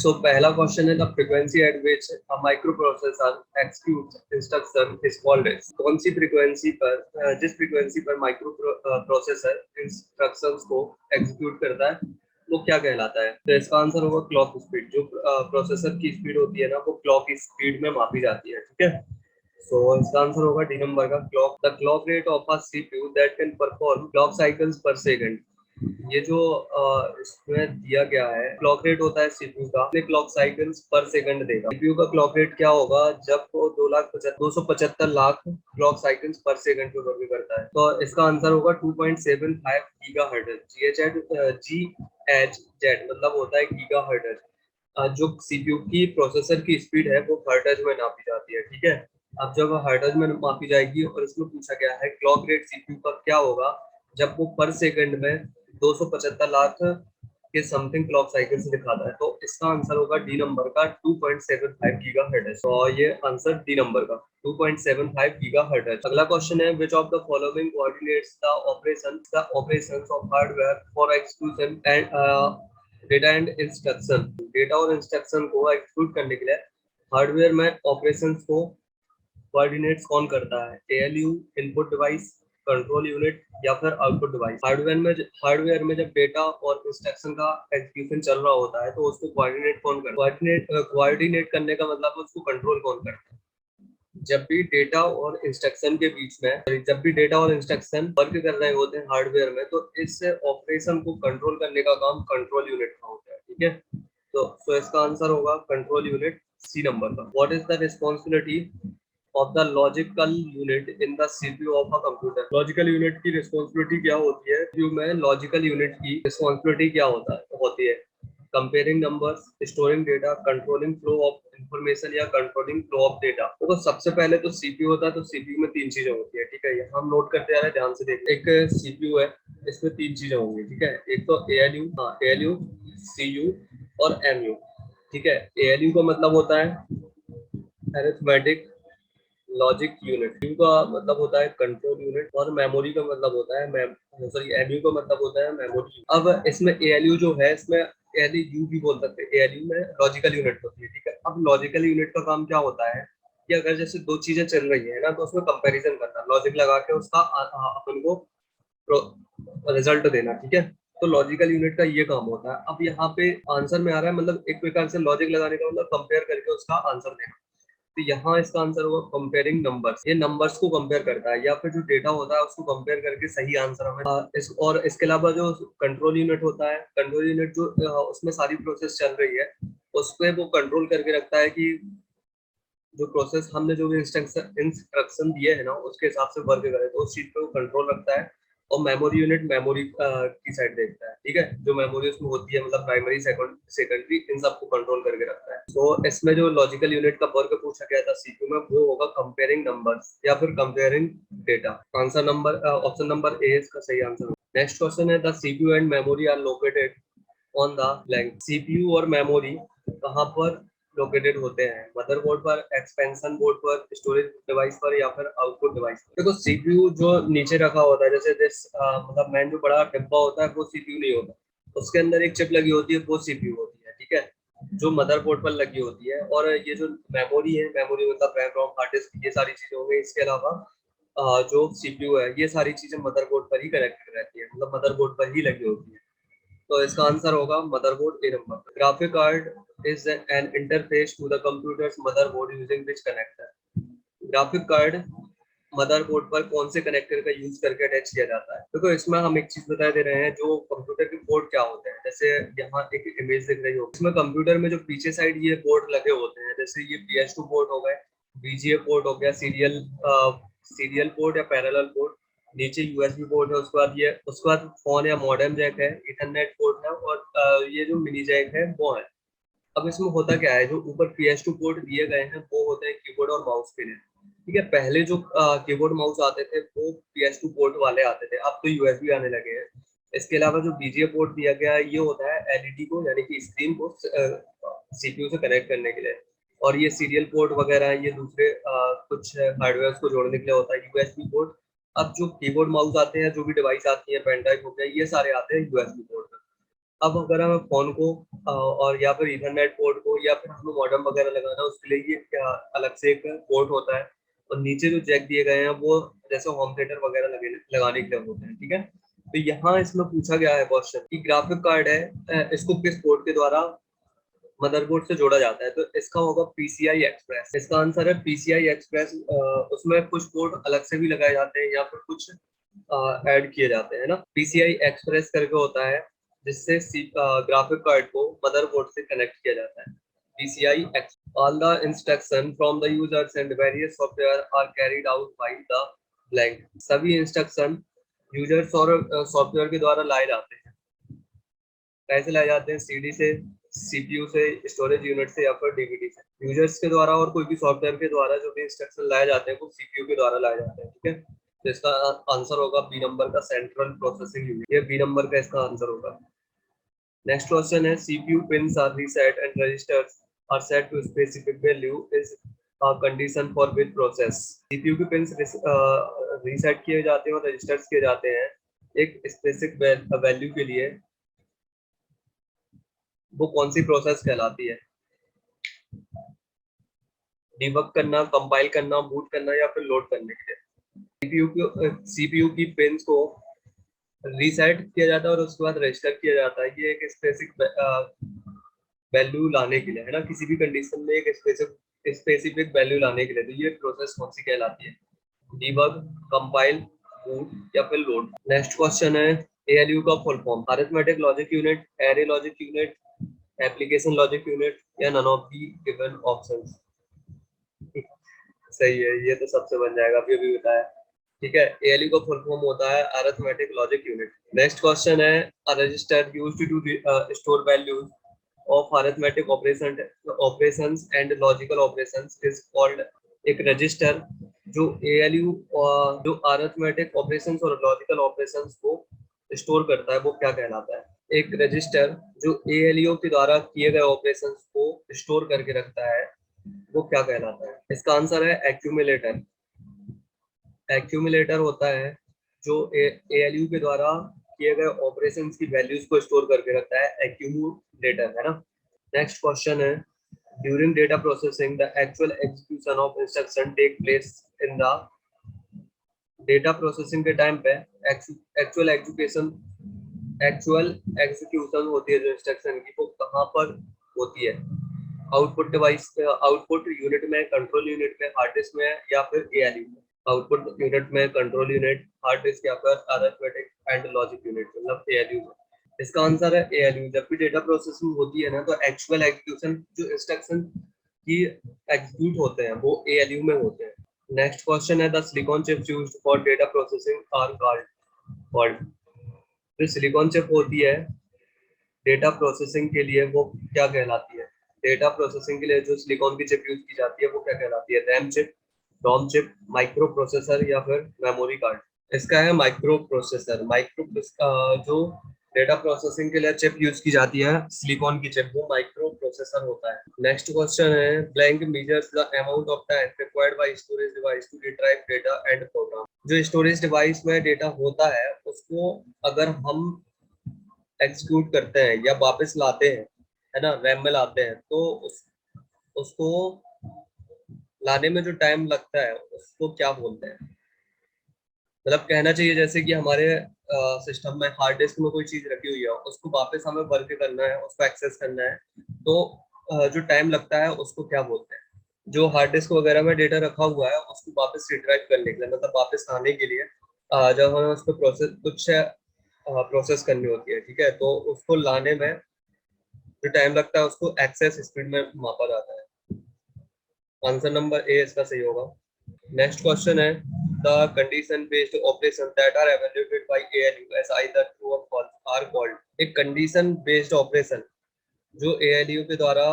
सो पहला क्वेश्चन है the frequency at which a microprocessor executes instruction is called as. कौन सी फ्रीक्वेंसी पर जिस फ्रीक्वेंसी पर माइक्रो प्रोसेसर इंस्ट्रक्शंस को एग्जीक्यूट करता है वो क्या कहलाता है? तो इसका आंसर होगा क्लॉक स्पीड। जो प्रोसेसर की स्पीड होती है ना वो क्लॉक की स्पीड में मापी जाती है। ठीक है, सो इसका आंसर होगा डी नंबर का clock. The clock rate of a CPU that can perform clock cycles पर सेकंड। ये जो इसमें दिया गया है क्लॉक रेट होता है सीपीयू का, अपने क्लॉक साइकिल्स पर सेकंड देगा। सीपीयू का क्लॉक रेट क्या होगा जब वो 2,75,00,000 क्लॉक साइकिल्स पर सेकंड पे वर्क करता है? तो इसका आंसर होगा 2.75 गीगाहर्ट्ज। जीएचजेड मतलब होता है गीगाहर्ट्ज। जो सीपीयू की प्रोसेसर की स्पीड है वो हर्ट्ज में नापी जाती है। ठीक है, अब जब हर्ट्ज में मापी जाएगी और इसमें पूछा गया है क्लॉक रेट सीपीयू का क्या होगा जब वो पर सेकंड में 275 लाख के समथिंग क्लॉक साइकिल से दिखाता है, तो इसका आंसर होगा डी नंबर का 2.75 गीगाहर्ट्ज। तो ये आंसर डी नंबर का 2.75 गीगाहर्ट्ज। अगला क्वेश्चन है which of the following coordinates the operations of hardware for execution and data and instruction. Data और इंस्ट्रक्शन को एग्जीक्यूट करने के लिए हार्डवेयर में ऑपरेशंस को कोऑर्डिनेट्स कौन करता है? ALU, input device, control unit या फिर आउटपुट डिवाइस। हार्डवेयर में जब डेटा और इंस्ट्रक्शन का एग्जीक्यूशन चल रहा होता है तो उसको कोऑर्डिनेट कौन करता है? कोऑर्डिनेट करने का मतलब उसको कंट्रोल कौन करता है? जब भी डेटा और इंस्ट्रक्शन वर्क कर रहे होते हैं हार्डवेयर में तो इस ऑपरेशन को कंट्रोल करने का काम कंट्रोल यूनिट का होता है। ठीक है, तो इसका आंसर होगा कंट्रोल यूनिट, सी नंबर का। What is the responsibility of the logical unit in the CPU of a computer? Logical unit की रिस्पॉन्सिबिलिटी क्या होती है? सीपीयू में लॉजिकल यूनिट की रिस्पॉन्सिबिलिटी क्या होती है? Comparing numbers, storing data, controlling flow of information या कंट्रोलिंग फ्लो ऑफ डेटा। तो सबसे पहले तो सीपीयू होता है, तो सीपीयू में तीन चीजें होती है। ठीक है, ये हम नोट करते जा रहे हैं, ध्यान से देखिए। एक सीपीयू है, इसमें तीन चीजें होंगी। ठीक है, एक तो एएलयू, सीयू और एमयू। ठीक है, एएलयू का मतलब होता है अरिथमेटिक लॉजिक यूनिट, यू का मतलब होता है कंट्रोल यूनिट और मेमोरी का मतलब होता है एमयू का मतलब होता है मेमोरी। अब इसमें एएलयू जो है, इसमें एएलयू भी बोल सकते हैं, एएलयू में लॉजिकल यूनिट होती है। ठीक है, अब लॉजिकल यूनिट का काम क्या होता है कि अगर जैसे दो चीजें चल रही है ना तो उसमें कंपैरिजन करना, लॉजिक लगा के उसका अपन को रिजल्ट देना। ठीक है, तो लॉजिकल यूनिट का ये काम होता है। अब यहाँ पे आंसर में आ रहा है मतलब एक प्रकार से लॉजिक लगाने का मतलब कंपेयर करके उसका आंसर देना। तो यहाँ इसका आंसर होगा कंपेयरिंग नंबर्स। ये नंबर्स को कंपेयर करता है या फिर जो डेटा होता है उसको कंपेयर करके सही आंसर हमें और इसके अलावा जो कंट्रोल यूनिट होता है, कंट्रोल यूनिट जो उसमें सारी प्रोसेस चल रही है उस पर वो कंट्रोल करके रखता है कि जो प्रोसेस हमने जो भी इंस्ट्रक्शन दिए है ना उसके हिसाब से वर्क करे, तो उस चीज पे वो कंट्रोल रखता है। और मेमोरी यूनिट मेमोरी की साइड देखता है। ठीक है, जो मेमोरी उसमें होती है मतलब प्राइमरी सेकेंडरी इन सबको कंट्रोल करके रखता है। तो इसमें जो लॉजिकल यूनिट का वर्क पूछा गया था सीपीयू में वो होगा कंपेयरिंग नंबर्स या फिर comparing data. Answer number option number A इसका सही आंसर। नेक्स्ट क्वेश्चन है the CPU and memory are located on the blank. CPU और मेमोरी कहाँ पर लोकेटेड होते हैं? मदरबोर्ड पर, एक्सपेंशन बोर्ड पर, स्टोरेज डिवाइस पर या फिर आउटपुट डिवाइस पर? देखो सीपीयू जो नीचे रखा होता है जैसे मतलब मैन जो बड़ा डिब्बा होता है वो सीपीयू नहीं होता, उसके अंदर एक चिप लगी होती है वो सीपीयू होती है। ठीक है, जो मदरबोर्ड पर लगी होती है। और ये जो मेमोरी है, मेमोरी मतलब रैम रोम हार्ड डिस्क, ये सारी चीजें होंगी। इसके अलावा जो सीपीयू है ये सारी चीजें मदरबोर्ड पर ही कनेक्टेड रहती है, मतलब मदरबोर्ड पर ही लगी होती है। तो इसका आंसर होगा motherboard, A number. Graphic card is an interface to the computer's motherboard using which connector. Graphic card motherboard पर कौन से कनेक्टर का यूज करके अटैच किया जाता है? देखो इसमें हम एक चीज बता दे रहे हैं, जो कंप्यूटर के पोर्ट क्या होते हैं। जैसे यहाँ एक इमेज दिख रही हो, इसमें कंप्यूटर में जो पीछे साइड ये पोर्ट लगे होते हैं, जैसे ये PS2 पोर्ट हो गए, बीजीए पोर्ट हो गया, सीरियल पोर्ट या पैरेलल पोर्ट, नीचे यूएसबी पोर्ट है, उसके बाद फोन या मॉडेम जैक है, इथरनेट पोर्ट है और ये जो मिनी जैक है वो है। अब इसमें होता क्या है, जो ऊपर PS2 पोर्ट दिए गए हैं वो होते हैं कीबोर्ड और माउस के लिए। ठीक है, पहले जो कीबोर्ड माउस आते थे वो PS2 पोर्ट वाले आते थे, अब तो यूएसबी आने लगे हैं। इसके अलावा जो बीजीए पोर्ट दिया गया है ये होता है एलईडी को यानी कि स्क्रीन को सीपीयू से कनेक्ट करने के लिए। और ये सीरियल पोर्ट वगैरह ये दूसरे कुछ हार्डवेयर को जोड़ने के लिए होता है यूएसबी पोर्ट। अब जो कीबोर्ड माउस आते हैं, जो भी डिवाइस आती है, पेन ड्राइव हो गया, ये सारे आते हैं यूएसबी पोर्ट। अब अगर हमें फोन को और या फिर इथरनेट पोर्ट को या फिर हमें मॉडेम वगैरह लगाना है, उसके लिए ये क्या अलग से एक पोर्ट होता है, और नीचे जो जैक दिए गए हैं वो जैसे होम थिएटर वगैरह लगाने के लिए होते हैं, ठीक है। तो यहाँ इसमें पूछा गया है क्वेश्चन कि ग्राफिक कार्ड है, इसको किस पोर्ट के द्वारा मदरबोर्ड से जोड़ा जाता है, तो इसका होगा पीसीआई एक्सप्रेस। इसका आंसर है पीसीआई एक्सप्रेस। उसमें कुछ पोर्ट अलग से भी लगाए जाते हैं या फिर कुछ ऐड किए जाते हैं ना। पीसीआई एक्सप्रेस करके होता है जिससे ग्राफिक कार्ड को मदरबोर्ड से कनेक्ट किया जाता है। PCI X all the instruction from the users and various software are carried out by the blank. सभी इंस्ट्रक्शन यूजर्स और सॉफ्टवेयर के द्वारा लाए जाते हैं। कैसे लाए जाते हैं? सीडी से, सीपीयू से, स्टोरेज यूनिट से या फिर डीवीडी से। यूजर्स के द्वारा और कोई भी सॉफ्टवेयर के द्वारा जो भी इंस्ट्रक्शन लाए जाते हैं वो सीपीयू के द्वारा लाए जाते हैं, ठीक है। तो इसका आंसर होगा बी नंबर का, सेंट्रल प्रोसेसिंग यूनिट। ये बी नंबर का इसका आंसर होगा। नेक्स्ट क्वेश्चन है CPU pins are reset and registers are set to specific value is a condition for which process। CPU के पिन्स रीसेट किए जाते हैं और रजिस्टर्स किए जाते हैं एक स्पेसिफिक वैल्यू के लिए। वो कौन सी प्रोसेस कहलाती है? डिबग करना, कंपाइल करना, बूट करना या फिर लोड करने के लिए। सीपीयू की पिन्स को रीसेट किया जाता है और उसके बाद रजिस्टर किया जाता है, ये एक स्पेसिफिक वैल्यू लाने के लिए है ना, किसी भी कंडीशन में एक स्पेसिफिक वैल्यू लाने के लिए। तो ये प्रोसेस कौन सी कहलाती है? डिबग, कंपाइल, बूट या फिर लोड। नेक्स्ट क्वेश्चन है एएलयू का full form. Arithmetic logic unit, array logic unit, application logic unit या none of the given options. सही है, ये तो सबसे बन जाएगा, अभी बताया, ठीक है। एएलयू का फुल फॉर्म होता है arithmetic logic unit. Next question है a register used to store values of arithmetic operations and logical operations is called. एक रजिस्टर जो एएलयू जो अरिथमेटिक ऑपरेशंस और लॉजिकल ऑपरेशंस को स्टोर करता है वो क्या कहलाता है? एक रजिस्टर जो एएलयू के द्वारा किए गए ऑपरेशंस को स्टोर करके रखता है वो क्या कहलाता है? इसका आंसर है एक्यूमुलेटर। एक्यूमुलेटर होता है जो एएलयू के द्वारा किए गए ऑपरेशंस की वैल्यूज को स्टोर करके रखता है, एक्यूमुलेटर, है ना। नेक्स्ट क्वेश्चन है during data processing the actual execution of instruction take place in the. Data processing के टाइम पे एक्चुअल एग्जीक्यूशन होती है जो इंस्ट्रक्शन की, वो कहाँ पर होती है? आउटपुट डिवाइस, आउटपुट यूनिट में, कंट्रोल यूनिट में, हार्ड डिस्क में या फिर एएलयू में? आउटपुट यूनिट में, कंट्रोल यूनिट, हार्ड डिस्क या फिर अरिथमेटिक एंड लॉजिक यूनिट मतलब एएलयू में। इसका आंसर है एएलयू। जब भी डेटा प्रोसेसिंग होती है ना तो एक्चुअल एग्जीक्यूशन जो इंस्ट्रक्शन की एग्जीक्यूट होते हैं वो एएलयू में होते हैं। नेक्स्ट क्वेश्चन है the silicon chips used for data processing are called. जो सिलिकॉन चिप होती है डेटा प्रोसेसिंग के लिए वो क्या कहलाती है? डेटा प्रोसेसिंग के लिए जो सिलिकॉन की चिप यूज की जाती है वो क्या कहलाती है? RAM chip, ROM chip, micro processor या फिर मेमोरी कार्ड? इसका है माइक्रो प्रोसेसर। जो डेटा प्रोसेसिंग के लिए चिप यूज की जाती है सिलिकॉन की चिप, वो माइक्रो प्रोसेसर होता है। नेक्स्ट क्वेश्चन है blank measures the amount of time required by storage device to retrieve data and program. जो स्टोरेज डिवाइस में डेटा होता है उसको अगर हम एग्जीक्यूट करते हैं या वापस लाते हैं, है ना, रैम में लाते हैं, तो उसको लाने में जो टाइम लगता है उसको क्या बोलते हैं? मतलब कहना चाहिए जैसे कि हमारे सिस्टम में हार्ड डिस्क में कोई चीज रखी हुई है, उसको वापस हमें वर्क करना है, उसको एक्सेस करना है, तो जो टाइम लगता है उसको क्या बोलते हैं? जो हार्ड डिस्क वगैरह में डेटा रखा हुआ है उसको वापस रिट्राइव करने के लिए, मतलब वापस लाने के लिए, जब हमें उसको प्रोसेस करनी होती है, ठीक है, तो उसको लाने में जो टाइम लगता है उसको एक्सेस स्पीड में मापा जाता है। आंसर नंबर ए इसका सही होगा। नेक्स्ट क्वेश्चन है the condition based operation that are evaluated by ALU as either true or false are called। एक कंडीशन बेस्ड ऑपरेशन जो ALU के द्वारा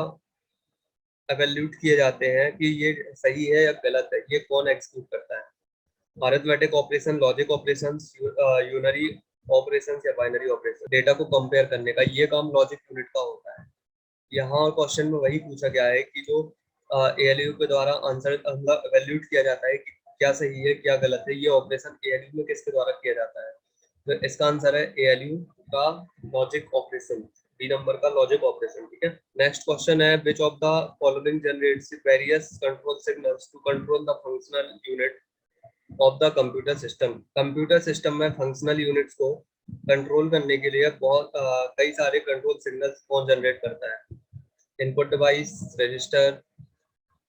एवेल्यूट किए जाते हैं कि ये सही है या गलत है, ये कौन एग्जीक्यूट करता है? Arithmetic operation, logic operations, unary operations या बाइनरी ऑपरेशन? डेटा को कंपेयर करने का ये काम लॉजिक यूनिट का होता है। यहाँ क्वेश्चन में वही पूछा गया है कि जो एएलयू के द्वारा आंसर एवेल्यूट किया जाता है कि क्या सही है क्या गलत है, ये ऑपरेशन एएलयू में किसके द्वारा किया जाता है? तो इसका आंसर है एएलयू का लॉजिक ऑपरेशन। बी नंबर का लॉजिक ऑपरेशन, ठीक है। नेक्स्ट क्वेश्चन है which of the following generates various control signals to control the functional unit of the computer system. Computer system में फंक्शनल यूनिट्स को control करने के लिए बहुत कई सारे कंट्रोल सिग्नल्स कौन जनरेट करता है? Input device, register,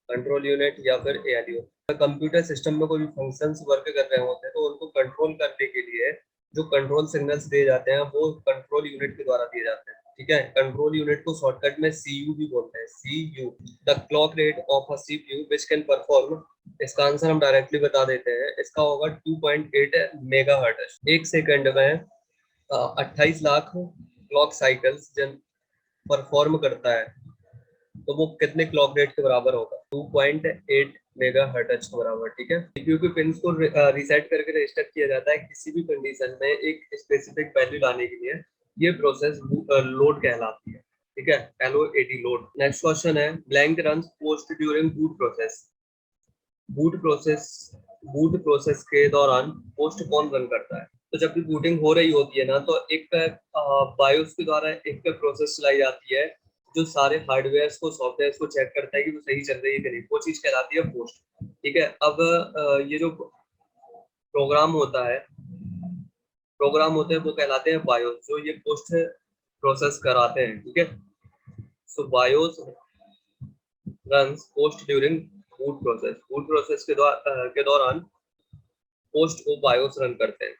control unit या फिर एएलयू। कंप्यूटर सिस्टम में कोई भी फंक्शंस वर्क कर रहे होते हैं तो उनको कंट्रोल करने के लिए जो कंट्रोल सिग्नल्स दिए जाते हैं वो कंट्रोल यूनिट के द्वारा दिए जाते हैं, ठीक है। कंट्रोल यूनिट को शॉर्टकट में सीयू भी बोलते हैं, CU, the clock rate of a CPU which can perform. इसका आंसर हम डायरेक्टली बता देते हैं, इसका होगा 2.8 मेगाहर्ट्ज। एक सेकंड में 28 लाख क्लॉक साइकिल्स जन परफॉर्म करता है, तो वो कितने क्लॉक रेट के बराबर होगा? 2.8 मेगाहर्ट्ज के बराबर, ठीक है। सीपीयू के पिंस को रीसेट करके रजिस्टर किया जाता है किसी भी कंडीशन में एक स्पेसिफिक वैल्यू लाने के लिए। ये प्रोसेस लोड कहलाती है, ठीक है, LOAD लोड। नेक्स्ट क्वेश्चन है blank runs POST during boot process. Boot process boot process के दौरान पोस्ट कौन रन करता है? तो जब भी बूटिंग हो रही होती है ना तो एक बायोस के द्वारा एक प्रोसेस चलाई जाती है जो सारे हार्डवेयर को सॉफ्टवेयर को चेक करता है कि वो सही चल रही है कि नहीं, वो चीज कहलाती है पोस्ट, ठीक है। अब ये जो प्रोग्राम होते हैं वो कहलाते हैं बायोस, जो ये पोस्ट प्रोसेस कराते हैं, ठीक है। So BIOS runs POST during boot process के दौरान पोस्ट को बायोस रन करते हैं,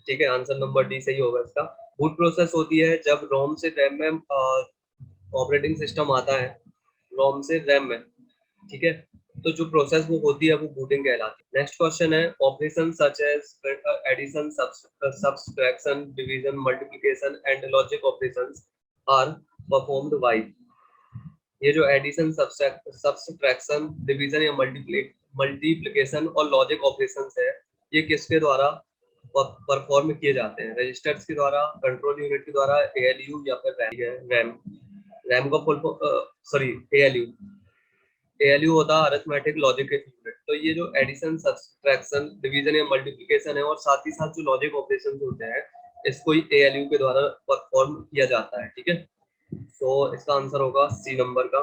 ठीक है। आंसर नंबर डी सही होगा इसका। बूट प्रोसेस होती है जब रोम से रैम में ऑपरेटिंग सिस्टम आता है, रोम से रैम में, ठीक है। तो जो प्रोसेस वो होती है वो बूटिंग कहलाती है। नेक्स्ट क्वेश्चन है operation such as addition, subtraction, division, multiplication and logic operations are performed by. ये जो एडिशन, सब्सट्रैक्शन, डिवीजन या मल्टीप्लिकेशन और लॉजिक ऑपरेशंस है, ये किसके द्वारा परफॉर्म किए जाते हैं? रजिस्टर्स के द्वारा, कंट्रोल यूनिट के द्वारा, एएलयू या फिर रैम। रैम का फुल सॉरी एएलयू, एएलयू होता है अरिथमेटिक लॉजिक यूनिट। तो ये जो एडिशन, सब्सट्रैक्शन, डिवीजन या मल्टीप्लिकेशन है और साथ ही साथ जो लॉजिक ऑपरेशंस होते हैं इसको एएलयू के द्वारा परफॉर्म किया जाता है, ठीक है। तो इसका आंसर होगा सी नंबर का।